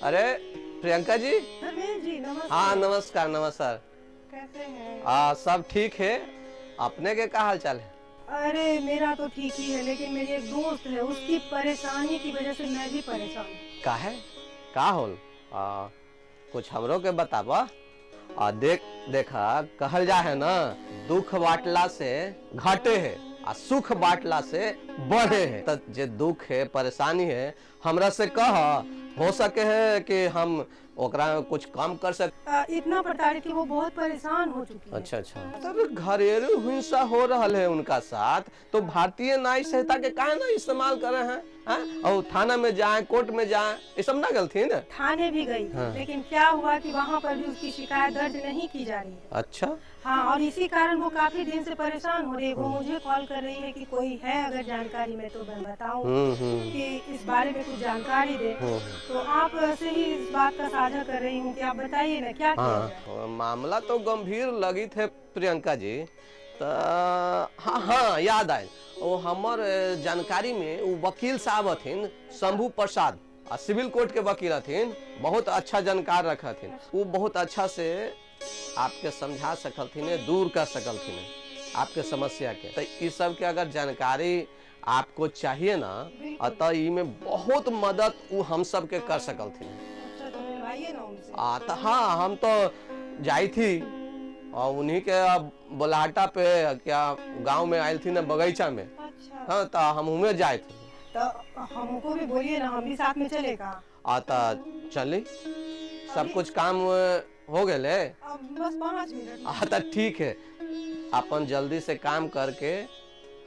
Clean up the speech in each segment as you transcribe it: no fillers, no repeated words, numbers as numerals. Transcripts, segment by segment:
अरे प्रियंका जी। जी नमस्कार। हाँ नमस्कार नमस्कार। कैसे हैं? सब ठीक है। अपने के क्या हाल चाल है? अरे मेरा तो ठीक ही है, लेकिन मेरी एक दोस्त है, उसकी परेशानी की वजह से मैं भी परेशान हूँ। का है? का होल? कुछ हमरो के बताबा। देखा कहल जा है ना, दुख बाटला से घटे है आ सुख बाटला से बढ़े है। तो जे दुख है परेशानी है हमरा से कह, हो सके है कि हम ओकरा में कुछ कम कर सक। इतना प्रताड़ित कि वो बहुत परेशान हो चुकी है। अच्छा अच्छा। तब घरेलू हिंसा हो रहा है उनका साथ, तो भारतीय न्याय संहिता के काहे ना इस्तेमाल करे हैं? और थाना में जाए, कोर्ट में जाए, ये सब ना गलती ना। थाने भी गई थी, लेकिन क्या हुआ कि वहाँ पर भी उसकी शिकायत दर्ज नहीं की जा रही है। अच्छा। हाँ, और इसी कारण वो काफी दिन से परेशान हो रही है। वो मुझे कॉल कर रही है कि कोई है अगर जानकारी में तो मैं बताऊं कि इस बारे में कुछ जानकारी दे। तो आप से ही इस बात का साझा कर रही हूँ कि आप बताइए ना क्या किया जाए। मामला तो गंभीर लगी थे प्रियंका जी। तो हाँ हाँ याद आए, वो हमार जानकारी में वो वकील साहब हथिन शंभू प्रसाद, सिविल कोर्ट के वकील हथिन, बहुत अच्छा जानकार रखथिन। वो बहुत अच्छा से आपके समझा सकलथिन, दूर कर सकलथिन आपके समस्या के। तो इस सब के अगर जानकारी आपको चाहिए ना, तो इमें बहुत मदद वो हम सब के कर सकलथिन। अच्छा, तो मिलवाइए ना उनसे। तो हाँ, हम तो जाई थी और उन्हीं के बुलाहटा पे क्या गांव में आयल थी ना, बगीचा में। अच्छा। हाँ, तो हम उमें जाए थे। तो हमको भी बोलिए ना, हम भी साथ में चलेगा। आता चली, सब कुछ काम हो गए। बस 5 मिनट। आता ठीक है, अपन जल्दी से काम करके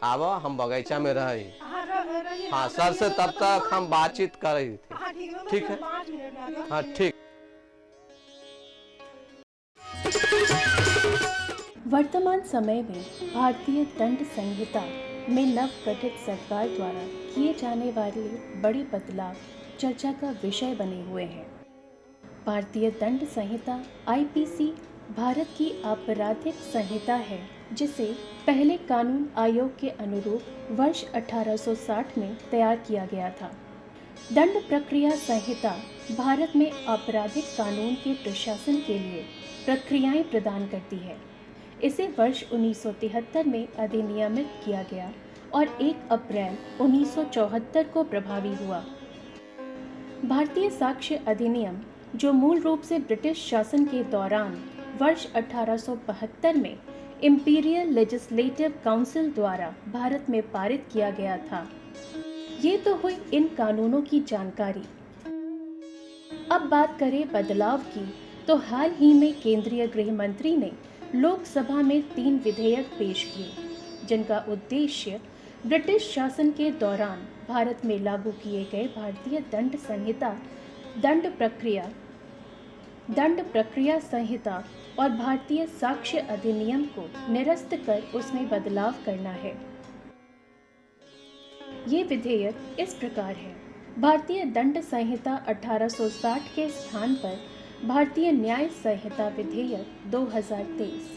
आवा, हम बगीचा में रही। हाँ सर से तब तक हम बातचीत कर रही थी। ठीक है, 5 मिनट में। हाँ ठीक। वर्तमान समय में भारतीय दंड संहिता में नव गठित सरकार द्वारा किए जाने वाले बड़े बदलाव चर्चा का विषय बने हुए हैं। भारतीय दंड संहिता आईपीसी भारत की आपराधिक संहिता है, जिसे पहले कानून आयोग के अनुरूप वर्ष 1860 में तैयार किया गया था। दंड प्रक्रिया संहिता भारत में आपराधिक कानून के प्रशासन के लिए प्रक्रियाएं प्रदान करती है। इसे वर्ष 1973 में अधिनियमित किया गया और 1 अप्रैल 1974 को प्रभावी हुआ। भारतीय साक्ष्य अधिनियम, जो मूल रूप से ब्रिटिश शासन के दौरान वर्ष 1872 में इंपीरियल लेजिस्लेटिव काउंसिल द्वारा भारत में पारित किया गया था। ये तो हुई इन कानूनों की जानकारी। अब बात करें बदलाव की, तो हाल ही में केंद्रीय गृह मंत्री ने लोकसभा में 3 विधेयक पेश किए, जिनका उद्देश्य ब्रिटिश शासन के दौरान भारत में लागू किए गए भारतीय दंड संहिता, दंड प्रक्रिया संहिता और भारतीय साक्ष्य अधिनियम को निरस्त कर उसमें बदलाव करना है। ये विधेयक इस प्रकार है। भारतीय दंड संहिता 1860 के स्थान पर भारतीय न्याय संहिता विधेयक 2023,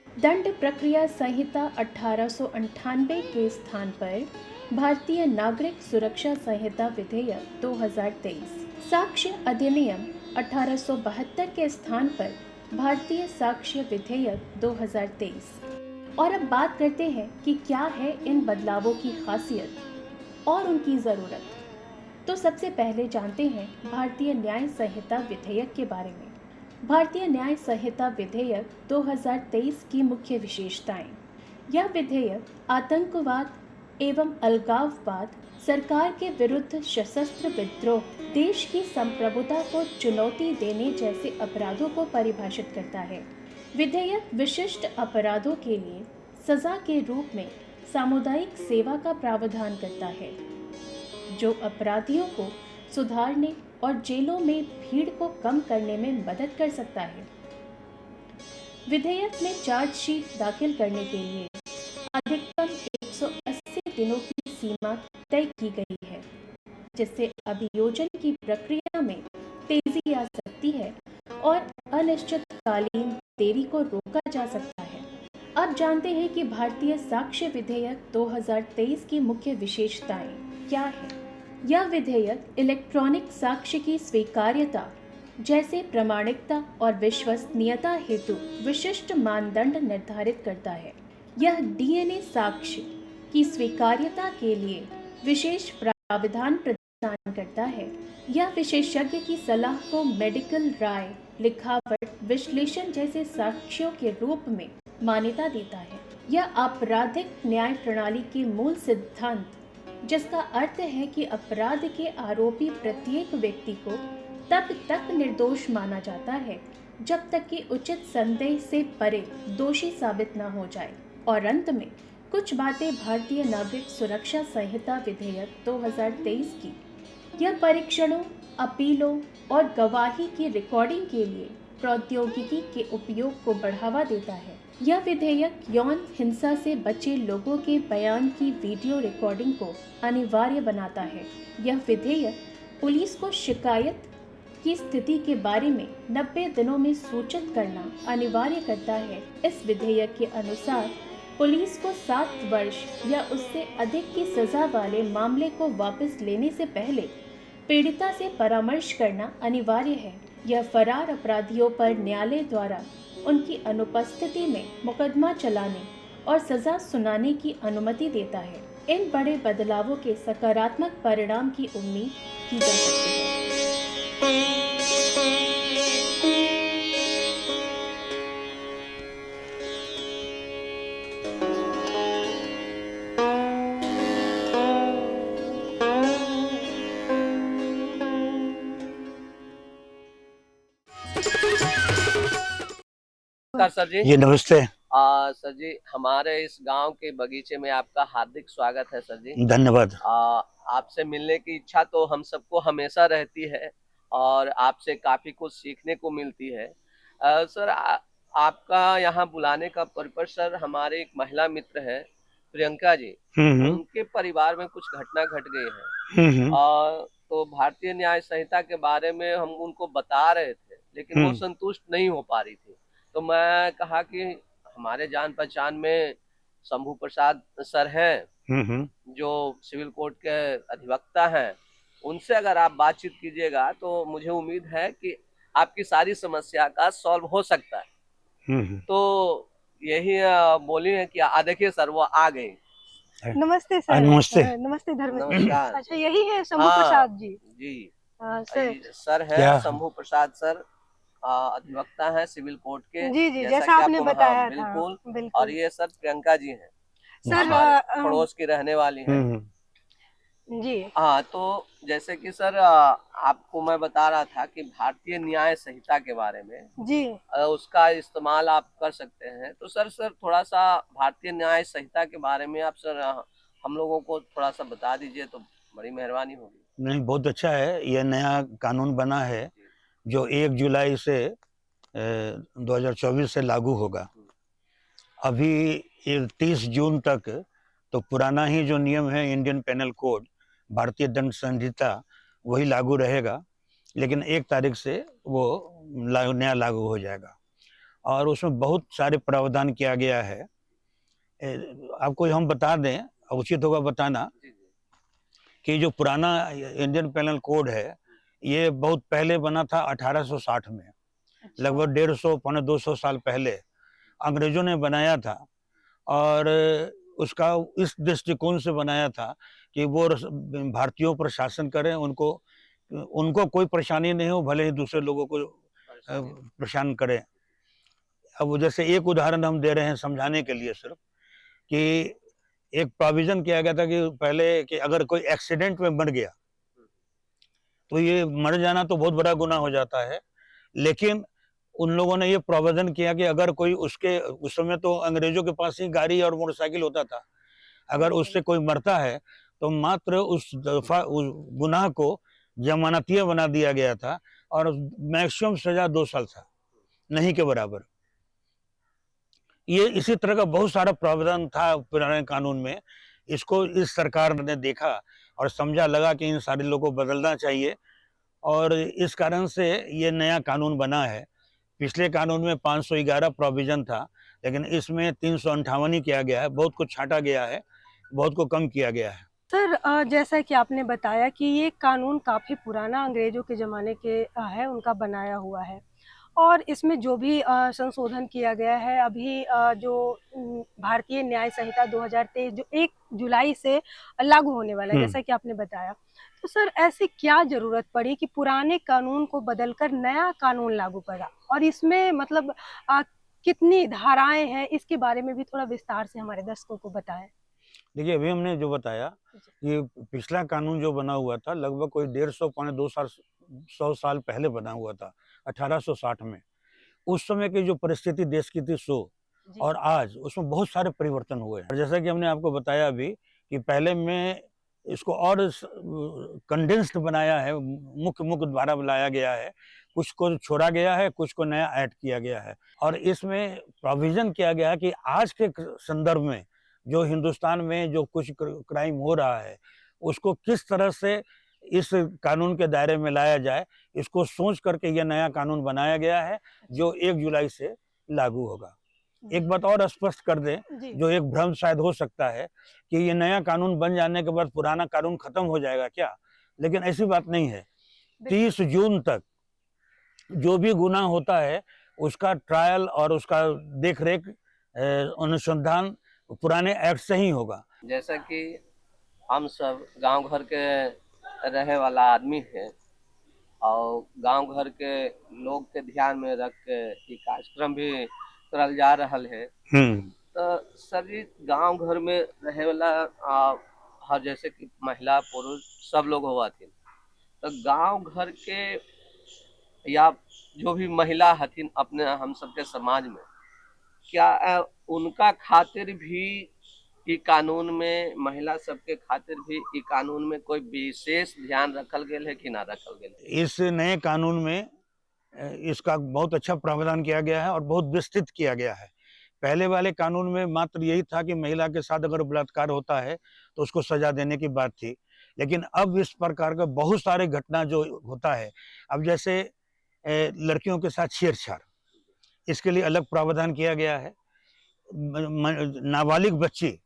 दंड प्रक्रिया संहिता 1898 के स्थान पर भारतीय नागरिक सुरक्षा संहिता विधेयक 2023, साक्ष्य अधिनियम 1872 के स्थान पर भारतीय साक्ष्य विधेयक 2023। और अब बात करते हैं कि क्या है इन बदलावों की खासियत और उनकी ज़रूरत। तो सबसे पहले जानते हैं भारतीय न्याय संहिता विधेयक के बारे में। भारतीय न्याय संहिता विधेयक 2023 की मुख्य विशेषताएं। यह विधेयक आतंकवाद एवं अलगाववाद, सरकार के विरुद्ध सशस्त्र विद्रोह, देश की संप्रभुता को चुनौती देने जैसे अपराधों को परिभाषित करता है। विधेयक विशिष्ट अपराधों के लिए सजा के रूप में सामुदायिक सेवा का प्रावधान करता है, जो अपराधियों को सुधारने और जेलों में भीड़ को कम करने में मदद कर सकता है। विधेयक में चार्जशीट दाखिल करने के लिए अधिकतम 180 दिनों की सीमा तय की गई है, जिससे अभियोजन की प्रक्रिया में तेजी आ सकती है और अनिश्चितकालीन देरी को रोका जा सकता है। अब जानते हैं कि भारतीय साक्ष्य विधेयक 2023 की मुख्य विशेषताएं क्या है। यह विधेयक इलेक्ट्रॉनिक साक्ष्य की स्वीकार्यता जैसे प्रामाणिकता और विश्वसनीयता हेतु विशिष्ट मानदंड निर्धारित करता है। यह डीएनए साक्ष्य की स्वीकार्यता के लिए विशेष प्रावधान प्रदान करता है। यह विशेषज्ञ की सलाह को मेडिकल राय, लिखावट, विश्लेषण जैसे साक्ष्यों के रूप में मान्यता देता है। यह आपराधिक न्याय प्रणाली के मूल सिद्धांत, जिसका अर्थ है कि अपराध के आरोपी प्रत्येक व्यक्ति को तब तक निर्दोष माना जाता है जब तक कि उचित संदेह से परे दोषी साबित न हो जाए। और अंत में कुछ बातें भारतीय नागरिक सुरक्षा संहिता विधेयक 2023 की। यह परीक्षणों, अपीलों और गवाही की रिकॉर्डिंग के लिए प्रौद्योगिकी के उपयोग को बढ़ावा देता है। यह विधेयक यौन हिंसा से बचे लोगों के बयान की वीडियो रिकॉर्डिंग को अनिवार्य बनाता है। यह विधेयक पुलिस को शिकायत की स्थिति के बारे में 90 दिनों में सूचित करना अनिवार्य करता है। इस विधेयक के अनुसार पुलिस को 7 वर्ष या उससे अधिक की सजा वाले मामले को वापस लेने से पहले पीड़िता से परामर्श करना अनिवार्य है। यह फरार अपराधियों पर न्यायालय द्वारा उनकी अनुपस्थिति में मुकदमा चलाने और सजा सुनाने की अनुमति देता है। इन बड़े बदलावों के सकारात्मक परिणाम की उम्मीद की जा सकती है। नमस्कार सर जी। जी नमस्ते। सर जी, हमारे इस गांव के बगीचे में आपका हार्दिक स्वागत है सर जी। धन्यवाद। आपसे मिलने की इच्छा तो हम सबको हमेशा रहती है और आपसे काफी कुछ सीखने को मिलती है। सर, आपका यहाँ बुलाने का पर्पस सर, हमारे एक महिला मित्र है प्रियंका जी, उनके परिवार में कुछ घटना घट गई है। तो भारतीय न्याय संहिता के बारे में हम उनको बता रहे थे, लेकिन वो संतुष्ट नहीं हो पा रही थी। तो मैं कहा कि हमारे जान पहचान में शंभू प्रसाद सर हैं, जो सिविल कोर्ट के अधिवक्ता हैं, उनसे अगर आप बातचीत कीजिएगा तो मुझे उम्मीद है कि आपकी सारी समस्या का सॉल्व हो सकता है। तो यही बोली है कि देखिए सर, वो आ गए। नमस्ते सर। नमस्ते। नमस्ते धर्मेंद्र। नमस्कार। अच्छा, यही है शंभू प्रसाद जी? जी सर। सर है शंभू प्रसाद सर, अधिवक्ता है सिविल कोर्ट के। जी, जैसा आपने बताया था। बिल्कुल। और ये सर प्रियंका जी हैं, सर पड़ोस की रहने वाली हैं। जी हाँ, तो जैसे कि सर आपको मैं बता रहा था कि भारतीय न्याय संहिता के बारे में जी उसका इस्तेमाल आप कर सकते हैं। तो सर थोड़ा सा भारतीय न्याय संहिता के बारे में आप सर हम लोगों को थोड़ा सा बता दीजिए तो बड़ी मेहरबानी होगी। नहीं, बहुत अच्छा है। यह नया कानून बना है जो 1 जुलाई से 2024 से लागू होगा। अभी 30 जून तक तो पुराना ही जो नियम है, इंडियन पेनल कोड, भारतीय दंड संहिता, वही लागू रहेगा। लेकिन 1 तारीख से वो नया लागू हो जाएगा और उसमें बहुत सारे प्रावधान किया गया है। आपको हम बता दें, उचित होगा बताना, कि जो पुराना इंडियन पेनल कोड है ये बहुत पहले बना था 1860 में। लगभग 150 पौने 200 साल पहले अंग्रेजों ने बनाया था और उसका इस दृष्टिकोण से बनाया था कि वो भारतीयों पर शासन करें, उनको कोई परेशानी नहीं हो, भले ही दूसरे लोगों को परेशान करें। अब जैसे एक उदाहरण हम दे रहे हैं समझाने के लिए सिर्फ, कि एक प्रोविजन किया गया था कि पहले कि अगर कोई एक्सीडेंट में मर गया तो ये मर जाना तो बहुत बड़ा गुनाह हो जाता है। लेकिन उन लोगों ने ये प्रावधान किया कि अगर कोई उस समय तो अंग्रेजों के पास ही गाड़ी और मोटरसाइकिल होता था, अगर उससे कोई मरता है तो मात्र उस गुनाह को जमानतिया बना दिया गया था और मैक्सिमम सजा 2 साल था, नहीं के बराबर। ये इसी तरह का बहुत सारा प्रावधान था पुराने कानून में। इसको इस सरकार ने देखा और समझा, लगा कि इन सारे लोगों को बदलना चाहिए और इस कारण से ये नया कानून बना है। पिछले कानून में 511 प्रोविजन था, लेकिन इसमें 358 ही किया गया है। बहुत कुछ छाटा गया है, बहुत को कम किया गया है। सर जैसा कि आपने बताया कि ये कानून काफ़ी पुराना अंग्रेज़ों के ज़माने के है, उनका बनाया हुआ है और इसमें जो भी संशोधन किया गया है अभी जो भारतीय न्याय संहिता 2023 जो 1 जुलाई से लागू होने वाला है, जैसा कि आपने बताया। तो सर ऐसी क्या ज़रूरत पड़ी कि पुराने कानून को बदलकर नया कानून लागू करा? और इसमें मतलब कितनी धाराएँ हैं, इसके बारे में भी थोड़ा विस्तार से हमारे दर्शकों को बताएँ। देखिए, अभी हमने जो बताया कि पिछला कानून जो बना हुआ था लगभग कोई 150 पौने 200 साल पहले बना हुआ था 1860 में। उस समय की जो परिस्थिति देश की थी सो और आज उसमें बहुत सारे परिवर्तन हुए हैं। जैसा कि हमने आपको बताया अभी कि पहले में इसको और कंडेंस्ड बनाया है, मुख्य मुख्य द्वारा लाया गया है, कुछ को छोड़ा गया है, कुछ को नया ऐड किया गया है और इसमें प्रोविजन किया गया है कि आज के संदर्भ में जो हिंदुस्तान में जो कुछ क्राइम हो रहा है उसको किस तरह से इस कानून के दायरे में लाया जाए, इसको सोच करके यह नया कानून बनाया गया है जो 1 जुलाई से लागू होगा। एक बात और स्पष्ट कर दें, जो एक भ्रम शायद हो सकता है कि ये नया कानून बन जाने के बाद पुराना कानून खत्म हो जाएगा क्या, लेकिन ऐसी बात नहीं है। 30 जून तक जो भी गुनाह होता है उसका ट्रायल और उसका देखरेख अनुसंधान पुराने एक्ट से ही होगा। जैसा कि हम सब गांव घर के रहे वाला आदमी है और गांव घर के लोग के ध्यान में रख के ये कार्यक्रम भी करल जा रहा है। तो सभी गांव घर में रहे वाला हर जैसे कि महिला पुरुष सब लोग हुआ थे, तो गांव घर के या जो भी महिला हथिन अपने हम सबके समाज में, क्या उनका खातिर भी ई कानून में, महिला सबके खातिर भी ई कानून में कोई विशेष ध्यान रखल गेल है कि ना रखल गेल? इस नए कानून में इसका बहुत अच्छा प्रावधान किया गया है और बहुत विस्तृत किया गया है। पहले वाले कानून में मात्र यही था कि महिला के साथ अगर बलात्कार होता है तो उसको सजा देने की बात थी, लेकिन अब इस प्रकार का बहुत सारे घटना जो होता है, अब जैसे लड़कियों के साथ छेड़छाड़, इसके लिए अलग प्रावधान किया गया है। नाबालिग बच्ची,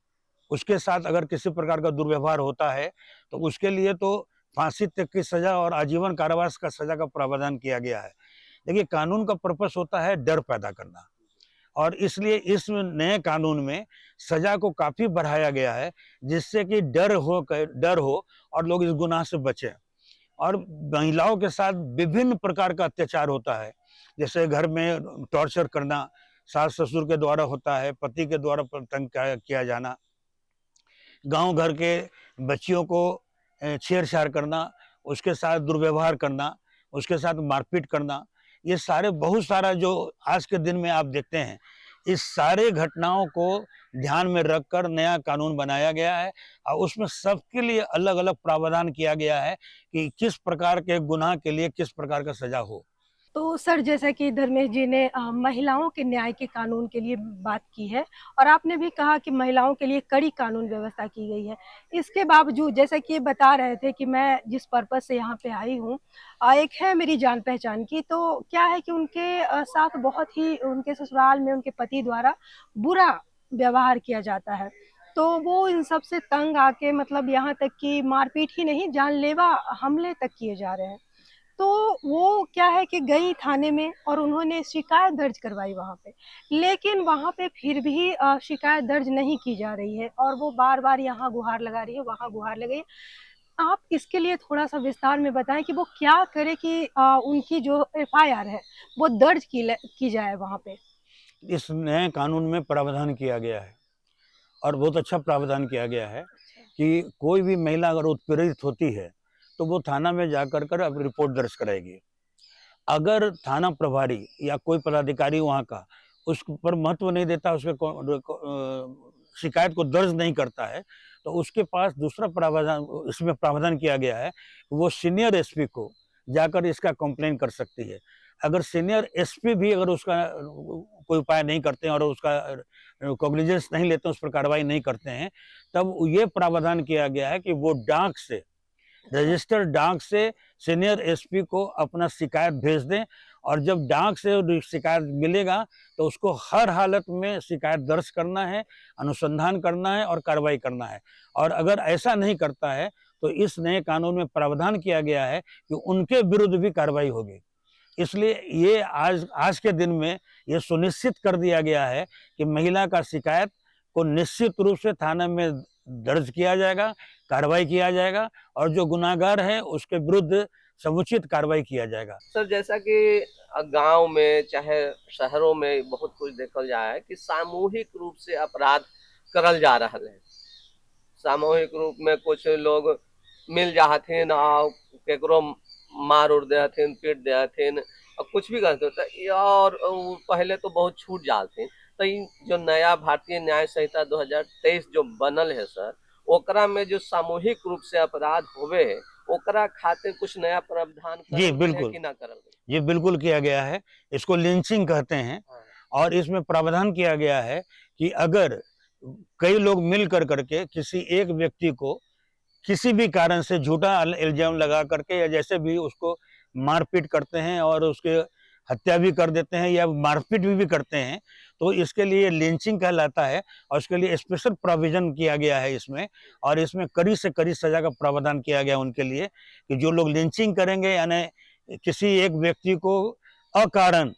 उसके साथ अगर किसी प्रकार का दुर्व्यवहार होता है तो उसके लिए तो फांसी तक की सजा और आजीवन कारावास का सजा का प्रावधान किया गया है। देखिए, कानून का पर्पस होता है डर पैदा करना और इसलिए इस नए कानून में सजा को काफी बढ़ाया गया है जिससे कि डर हो और लोग इस गुनाह से बचें। और महिलाओं के साथ विभिन्न प्रकार का अत्याचार होता है, जैसे घर में टॉर्चर करना, सास ससुर के द्वारा होता है, पति के द्वारा तंग किया जाना, गांव घर के बच्चियों को छेड़छाड़ करना, उसके साथ दुर्व्यवहार करना, उसके साथ मारपीट करना, ये सारे बहुत सारा जो आज के दिन में आप देखते हैं, इस सारे घटनाओं को ध्यान में रखकर नया कानून बनाया गया है और उसमें सबके लिए अलग अलग प्रावधान किया गया है कि किस प्रकार के गुनाह के लिए किस प्रकार का सजा हो। तो सर जैसा कि धर्मेश जी ने महिलाओं के न्याय के कानून के लिए बात की है और आपने भी कहा कि महिलाओं के लिए कड़ी कानून व्यवस्था की गई है। इसके बावजूद जैसा कि ये बता रहे थे कि मैं जिस पर्पस से यहाँ पे आई हूँ, एक है मेरी जान पहचान की, तो क्या है कि उनके साथ बहुत ही उनके ससुराल में उनके पति द्वारा बुरा व्यवहार किया जाता है। तो वो इन सब से तंग आके मतलब यहाँ तक कि मारपीट ही नहीं, जानलेवा हमले तक किए जा रहे हैं। तो वो क्या है कि गई थाने में और उन्होंने शिकायत दर्ज करवाई वहाँ पे, लेकिन वहाँ पे फिर भी शिकायत दर्ज नहीं की जा रही है और वो बार-बार यहाँ गुहार लगा रही है, वहाँ गुहार लगा रही है। आप इसके लिए थोड़ा-सा विस्तार में बताएँ कि वो क्या करे कि उनकी जो एफआईआर है, वो दर्ज की जाए वहाँ पे? इस नए कानून में प्रावधान किया गया है और बहुत अच्छा प्रावधान किया गया है कि कोई भी महिला अगर उत्पीड़ित होती है तो वो थाना में जाकर अब रिपोर्ट दर्ज कराएगी। अगर थाना प्रभारी या कोई पदाधिकारी वहाँ का उस पर महत्व नहीं देता, शिकायत को दर्ज नहीं करता है, तो उसके पास दूसरा प्रावधान इसमें प्रावधान किया गया है, वो सीनियर एसपी को जाकर इसका कंप्लेन कर सकती है। अगर सीनियर एसपी भी अगर उसका कोई उपाय नहीं करते हैं और उसका कॉग्निजेंस नहीं लेते हैं, उस पर कार्रवाई नहीं करते हैं, तब ये प्रावधान किया गया है कि वो डाक से रजिस्टर डाक से सीनियर एसपी को अपना शिकायत भेज दें, और जब डाक से शिकायत मिलेगा तो उसको हर हालत में शिकायत दर्ज करना है, अनुसंधान करना है और कार्रवाई करना है। और अगर ऐसा नहीं करता है तो इस नए कानून में प्रावधान किया गया है कि उनके विरुद्ध भी कार्रवाई होगी। इसलिए ये आज के दिन में ये सुनिश्चित कर दिया गया है कि महिला का शिकायत को निश्चित रूप से थाने में दर्ज किया जाएगा, कार्रवाई किया जाएगा, और जो गुनाहगार है उसके विरुद्ध समुचित कार्रवाई किया जाएगा। सर, जैसा कि गांव में चाहे शहरों में बहुत कुछ देखल जाए है कि सामूहिक रूप से अपराध करल जा रहा है। सामूहिक रूप में कुछ लोग मिल जाथिन और केकरो मार उड़ देथिन, पीट देथिन और कुछ भी करते तो और पहले तो बहुत छूट जाते। तो जो नया भारतीय न्याय संहिता 2023 जो बनल है सर, ओकरा में जो सामूहिक रूप से अपराध होवे है ओकरा खातिर कुछ नया प्रावधान जी बिल्कुल, कि ना करल? ये बिल्कुल किया गया है। इसको लिंचिंग कहते हैं। और इसमें प्रावधान किया गया है कि अगर कई लोग मिल करके किसी एक व्यक्ति को किसी भी कारण से झूठा इल्जाम लगा करके या जैसे भी उसको मारपीट करते हैं और उसके हत्या भी कर देते हैं या मारपीट भी करते हैं, तो इसके लिए लिंचिंग कहलाता है। और उसके लिए स्पेशल प्रोविजन किया गया है इसमें, और इसमें कड़ी से कड़ी सजा का प्रावधान किया गया उनके लिए कि जो लोग लिंचिंग करेंगे, यानी किसी एक व्यक्ति को अकारण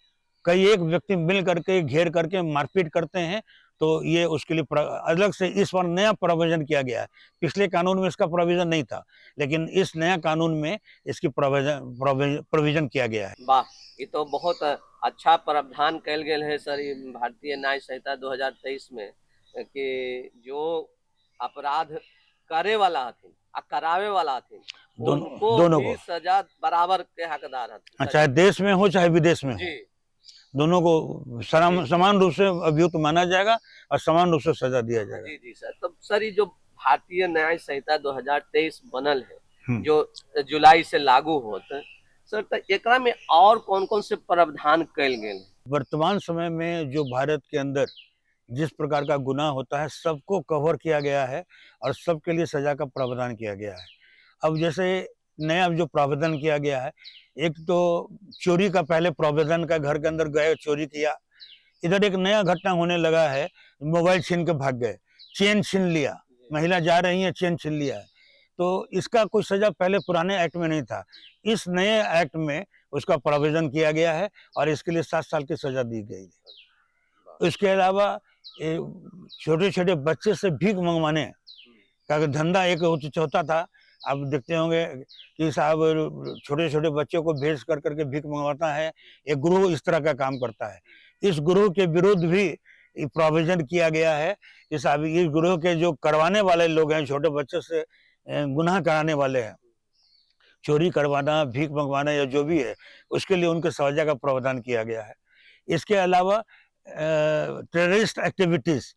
कई एक व्यक्ति मिल करके घेर करके मारपीट करते हैं, तो ये उसके लिए अलग से इस बार नया प्रोविजन किया गया है। पिछले कानून में इसका प्रोविजन नहीं था, लेकिन इस नया कानून में इसकी प्रोविजन किया गया है। वाह, ये तो बहुत अच्छा प्रावधान कल गया है सर ये भारतीय न्याय संहिता 2023 में कि जो अपराध करे वाला हथिन आ करावे वाला हथिन दोनों को सजा बराबर के हकदार हथिन, चाहे देश में हो चाहे विदेश में हो, दोनों को समान रूप से अभियुक्त माना जाएगा और समान रूप से सजा दिया जाएगा। जी जी सर। तो सर ये जो भारतीय न्याय संहिता 2023 बनल है जो जुलाई से लागू होता सर, तो एकरा में और कौन कौन से प्रावधान कल गए? वर्तमान समय में जो भारत के अंदर जिस प्रकार का गुनाह होता है सबको कवर किया गया है और सबके लिए सजा का प्रावधान किया गया है। अब जैसे नया जो प्रावधान किया गया है, एक तो चोरी का पहले प्रावधान का, घर के अंदर गए चोरी किया, इधर एक नया घटना होने लगा है, मोबाइल छीन के भाग गए, चेन छीन लिया, महिला जा रही है चेन छीन लिया है, तो इसका कोई सजा पहले पुराने एक्ट में नहीं था। इस नए एक्ट में उसका प्रावधान किया गया है और इसके लिए 7 साल की सजा दी गई है। इसके अलावा छोटे छोटे बच्चे से भीख मंगवाने का धंधा एक होता था, आप देखते होंगे कि साहब छोटे छोटे बच्चों को भेज करके भीख मंगवाता है, एक गुरु इस तरह का काम करता है। इस गुरु के विरुद्ध भी प्रोविजन किया गया है कि साहब इस गुरु के जो करवाने वाले लोग हैं, छोटे बच्चे से गुनाह कराने वाले हैं, चोरी करवाना, भीख मंगवाना या जो भी है, उसके लिए उनके सजा का प्रावधान किया गया है। इसके अलावा टेररिस्ट एक्टिविटीज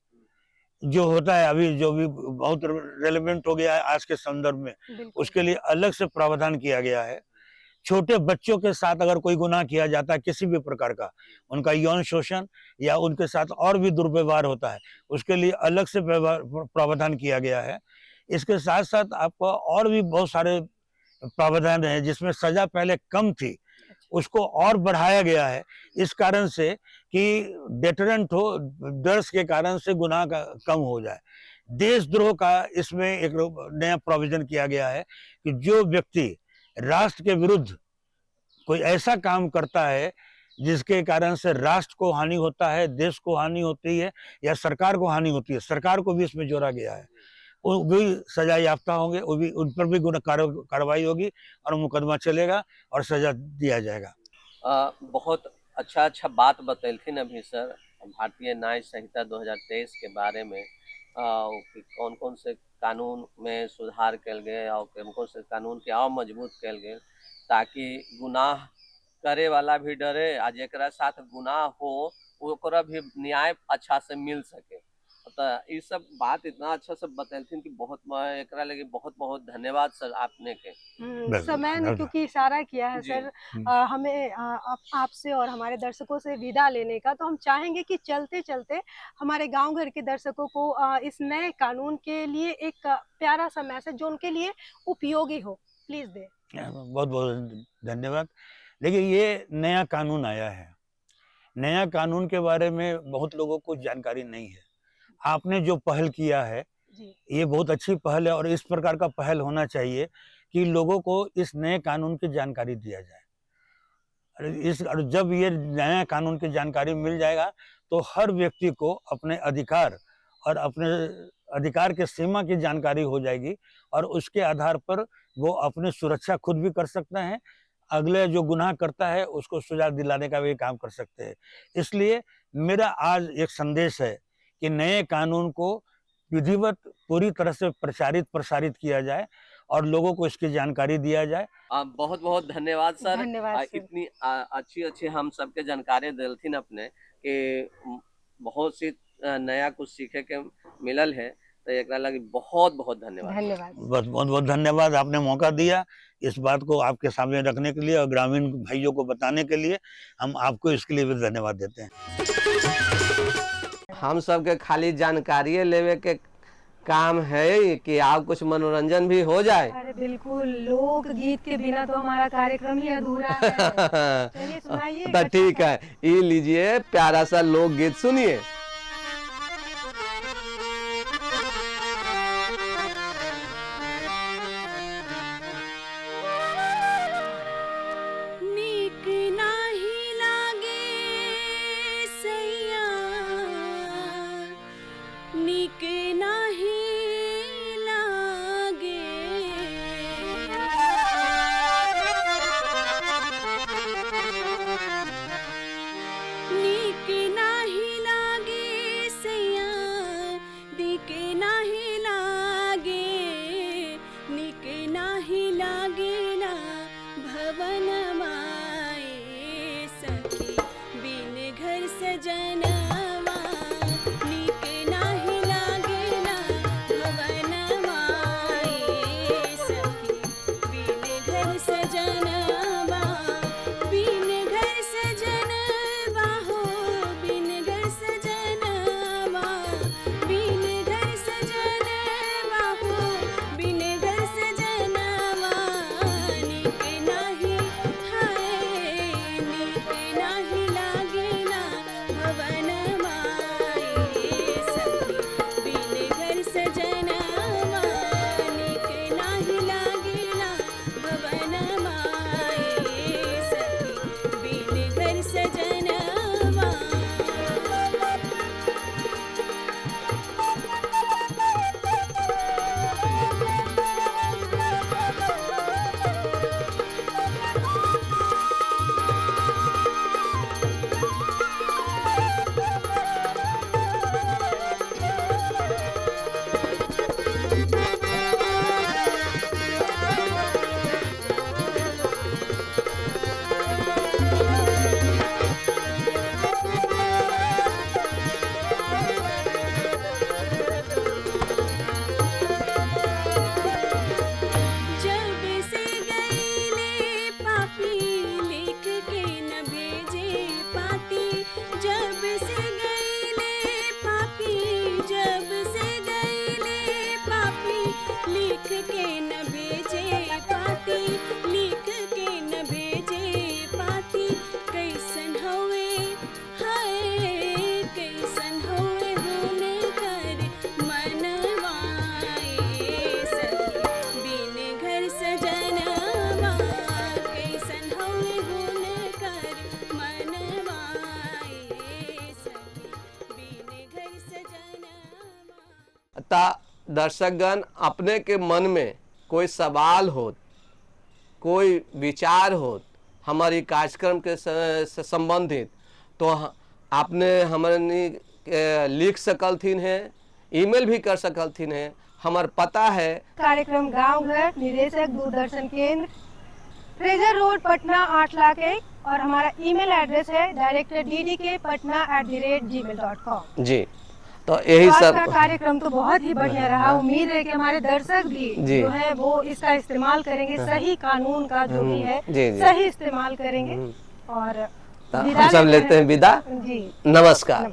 जो होता है अभी, जो भी बहुत रेलेवेंट हो गया है आज के संदर्भ में, उसके लिए अलग से प्रावधान किया गया है। छोटे बच्चों के साथ अगर कोई गुनाह किया जाता है किसी भी प्रकार का, उनका यौन शोषण या उनके साथ और भी दुर्व्यवहार होता है, उसके लिए अलग से प्रावधान किया गया है। इसके साथ साथ आपको और भी बहुत सारे प्रावधान है जिसमें सजा पहले कम थी, उसको और बढ़ाया गया है, इस कारण से कि डेटरेंट हो, डर के कारण से गुनाह का कम हो जाए। देशद्रोह का इसमें एक नया प्रोविजन किया गया है कि जो व्यक्ति राष्ट्र के विरुद्ध कोई ऐसा काम करता है जिसके कारण से राष्ट्र को हानि होता है, देश को हानि होती है या सरकार को हानि होती है, सरकार को भी इसमें जोड़ा गया है, वो भी सजा याफ्ता होंगे, वो भी उन पर भी कार्रवाई होगी और मुकदमा चलेगा और सजा दिया जाएगा। बहुत अच्छा बात बतैलथिन अभी सर भारतीय न्याय संहिता 2023 के बारे में, कौन कौन से कानून में सुधार कल गए और कौन कौन से कानून के और मजबूत कल गए ताकि गुनाह करे वाला भी डरे आ जेकरा साथ गुनाह हो ओकरा भी न्याय अच्छा से मिल सके। तो ये सब बात इतना अच्छा से बतैलथिन कि बहुत एकरा लगे बहुत बहुत धन्यवाद सर आपने के। समय ने क्योंकि इशारा किया है सर हमें आपसे और हमारे दर्शकों से विदा लेने का, तो हम चाहेंगे कि चलते चलते हमारे गांव घर के दर्शकों को इस नए कानून के लिए एक प्यारा सा मैसेज जो उनके लिए उपयोगी हो प्लीज दे। बहुत बहुत धन्यवाद। देखिए, ये नया कानून आया है, नया कानून के बारे में बहुत लोगों को जानकारी नहीं है। आपने जो पहल किया है जी ये बहुत अच्छी पहल है और इस प्रकार का पहल होना चाहिए कि लोगों को इस नए कानून की जानकारी दिया जाए। और जब ये नया कानून की जानकारी मिल जाएगा तो हर व्यक्ति को अपने अधिकार और अपने अधिकार के सीमा की जानकारी हो जाएगी और उसके आधार पर वो अपनी सुरक्षा खुद भी कर सकते हैं, अगले जो गुनाह करता है उसको सजा दिलाने का भी काम कर सकते हैं। इसलिए मेरा आज एक संदेश है कि नए कानून को विधिवत पूरी तरह से प्रसारित किया जाए और लोगों को इसकी जानकारी दिया जाए। बहुत बहुत धन्यवाद सर। धन्यवाद सर। इतनी अच्छी हम सबके जानकारी दिलथिन अपने कि बहुत सी नया कुछ सीखे के मिलल है, तो एक लगे बहुत बहुत धन्यवाद। धन्यवाद। बहुत बहुत धन्यवाद, आपने मौका दिया इस बात को आपके सामने रखने के लिए और ग्रामीण भाइयों को बताने के लिए। हम आपको इसके लिए भी धन्यवाद देते हैं। हम सबके खाली जानकारी लेवे के काम है कि आप कुछ मनोरंजन भी हो जाए। अरे बिल्कुल, लोक गीत के बिना तो हमारा कार्यक्रम ही अधूरा है। चलिए सुनाइए। तो ठीक है, ये लीजिए प्यारा सा लोक गीत सुनिए। दर्शकगण, अपने के मन में कोई सवाल हो, कोई विचार हो हमारी कार्यक्रम के से संबंधित, तो आपने हमारे लिख सकलथिन है, ईमेल भी कर सकलथिन है। हमार पता है कार्यक्रम गांव घर, निदेशक दूरदर्शन केंद्र, फ्रेजर रोड, पटना 8,01,000 और हमारा ईमेल एड्रेस है directorddk@gmail.com। जी, तो यही सब कार्यक्रम तो बहुत ही बढ़िया रहा। उम्मीद है कि हमारे दर्शक भी जो है वो इसका इस्तेमाल करेंगे, सही कानून का जो भी है सही इस्तेमाल करेंगे। और हम सब लेते हैं विदा। जी, नमस्कार।